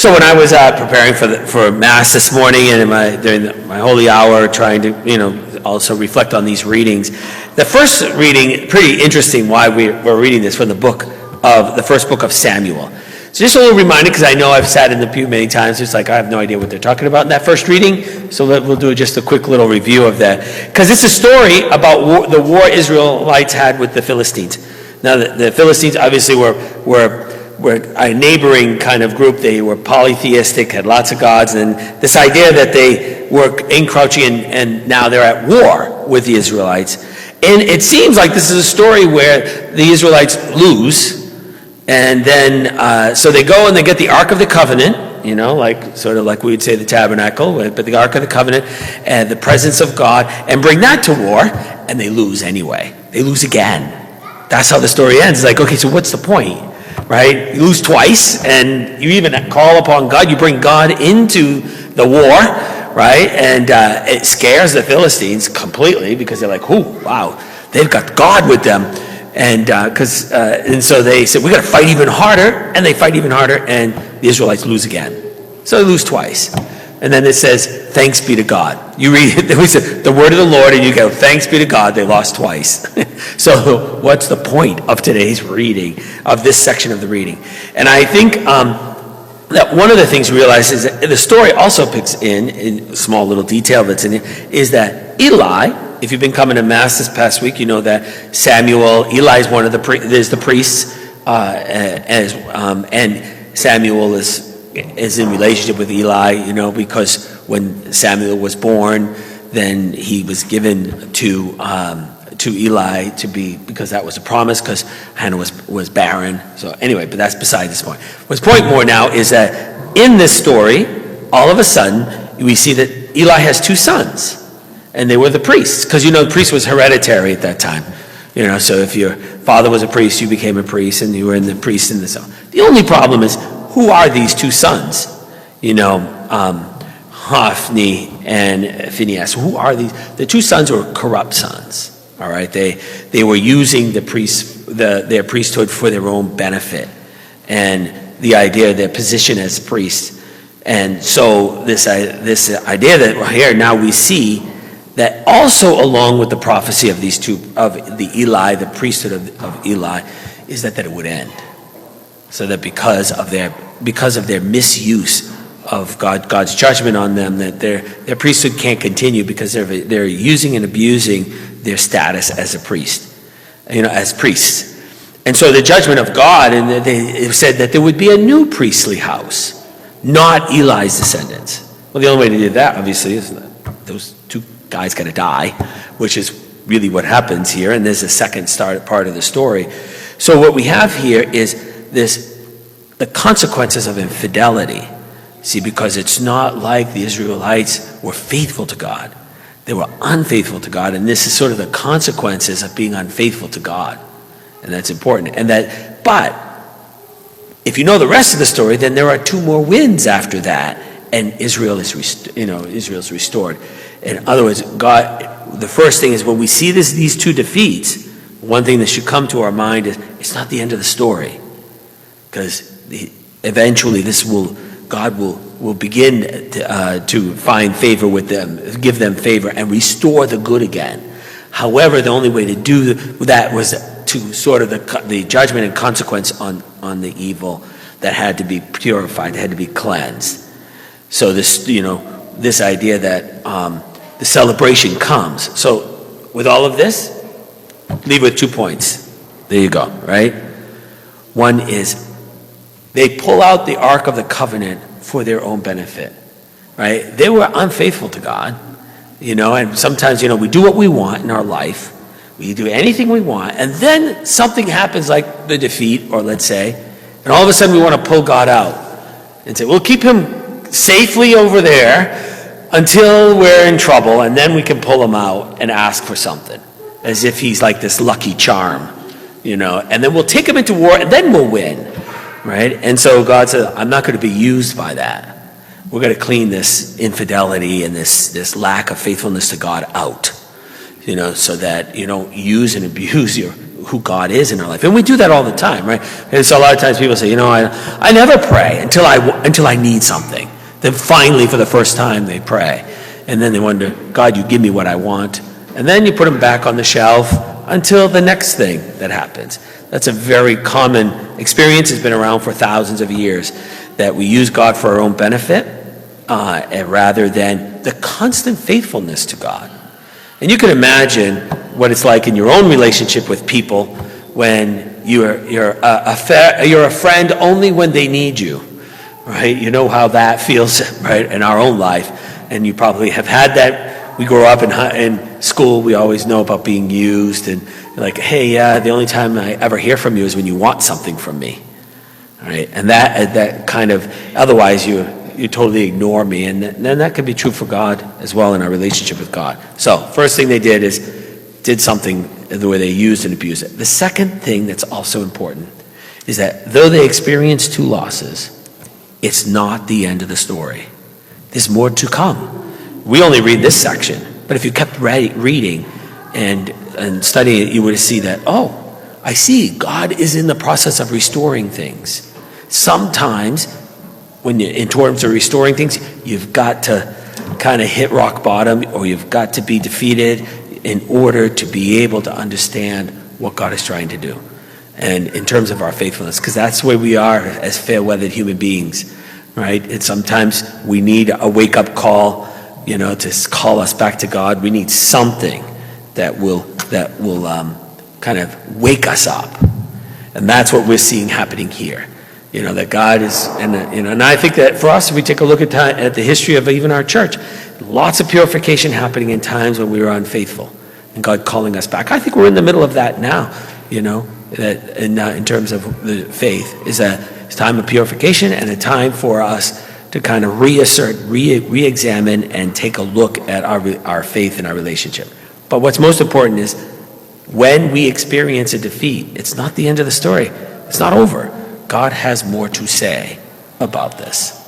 So when I was preparing for Mass this morning and during my holy hour, trying to also reflect on these readings, the first reading, pretty interesting why we're reading this from the first book of Samuel. So just a little reminder, because I know I've sat in the pew many times, it's like I have no idea what they're talking about in that first reading, so we'll do just a quick little review of that. Because it's a story about the war Israelites had with the Philistines. Now, the Philistines obviously were a neighboring kind of group. They were polytheistic, had lots of gods, and this idea that they were encroaching and now they're at war with the Israelites. And it seems like this is a story where the Israelites lose, and then so they go and they get the Ark of the Covenant, sort of like we would say the tabernacle, but the Ark of the Covenant and the presence of God, and bring that to war, and they lose anyway. They lose again. That's how the story ends. It's like, okay, so what's the point, right? You lose twice, and you even call upon God. You bring God into the war, right? And it scares the Philistines completely because they're like, oh, wow, they've got God with them. And so they said, we got to fight even harder, and they fight even harder, and the Israelites lose again. So they lose twice. And then it says, thanks be to God. You read it, we said, the word of the Lord, and you go, thanks be to God, they lost twice. So what's the point of today's reading, of this section of the reading? And I think that one of the things we realize is that the story also picks in a small little detail that's in it, is that Eli, if you've been coming to Mass this past week, you know that Eli is one of there's the priests, and Samuel is in relationship with Eli, because when Samuel was born, then he was given to Eli because that was a promise, because Hannah was barren. So anyway, but that's beside this point. What's point more now is that in this story, all of a sudden, we see that Eli has two sons. And they were the priests, because the priest was hereditary at that time. So if your father was a priest, you became a priest, and you were in the priest in the cell. The only problem is, who are these two sons? Hophni and Phinehas. Who are these? The two sons were corrupt sons. All right, they were using their priesthood for their own benefit, and the idea of their position as priests. And so this idea that here now we see that also along with the prophecy of these two, of the priesthood of Eli, is that it would end. So that because of their misuse of God's judgment on them, that their priesthood can't continue because they're using and abusing their status as a priest, as priests. And so the judgment of God, and it said that there would be a new priestly house, not Eli's descendants. Well, the only way to do that, obviously, is that those two guys got to die, which is really what happens here. And there's a second part of the story. So what we have here is the consequences of infidelity. See, because it's not like the Israelites were faithful to God. They were unfaithful to God, and this is sort of the consequences of being unfaithful to God. And that's important. But if you know the rest of the story, then there are two more wins after that, and Israel's restored. In other words, God, the first thing is when we see these two defeats, one thing that should come to our mind is it's not the end of the story. Because eventually God will begin to find favor with them, give them favor, and restore the good again. However, the only way to do that was to sort of the judgment and consequence on the evil that had to be purified, had to be cleansed. So this idea that the celebration comes. So with all of this, leave with 2 points. There you go, right? One is, they pull out the Ark of the Covenant for their own benefit, right? They were unfaithful to God, and sometimes, we do what we want in our life. We do anything we want, and then something happens like the defeat, or let's say, and all of a sudden we want to pull God out and say, we'll keep him safely over there until we're in trouble, and then we can pull him out and ask for something, as if he's like this lucky charm, and then we'll take him into war, and then we'll win. Right? And so God said, I'm not going to be used by that. We're going to clean this infidelity and this lack of faithfulness to God out, so that you don't use and abuse who God is in our life. And we do that all the time, right? And so a lot of times people say, I never pray until I need something. Then finally, for the first time, they pray. And then they wonder, God, you give me what I want. And then you put them back on the shelf until the next thing that happens. That's a very common experience. It's been around for thousands of years, that we use God for our own benefit rather than the constant faithfulness to God. And you can imagine what it's like in your own relationship with people when you're a friend only when they need you, right? You know how that feels, right, in our own life. And you probably have had that. We grow up in school, we always know about being used, and like, hey, the only time I ever hear from you is when you want something from me, right? And that kind of, otherwise you totally ignore me. And then that could be true for God as well in our relationship with God. So first thing they did something the way they used and abused it. The second thing that's also important is that though they experienced 2 losses, it's not the end of the story. There's more to come. We only read this section, but if you kept reading and studying it, you would see that, I see, God is in the process of restoring things. Sometimes, in terms of restoring things, you've got to kind of hit rock bottom, or you've got to be defeated in order to be able to understand what God is trying to do. And in terms of our faithfulness, because that's where we are as fair-weathered human beings, right? And sometimes we need a wake-up call, to call us back to God. We need something that will kind of wake us up. And that's what we're seeing happening here. That God is, and I think that for us, if we take a look at the history of even our church, lots of purification happening in times when we were unfaithful, and God calling us back. I think we're in the middle of that now, that in terms of the faith, is a time of purification and a time for us to kind of reassert, re-examine, and take a look at our faith and our relationship. But what's most important is when we experience a defeat, it's not the end of the story. It's not over. God has more to say about this.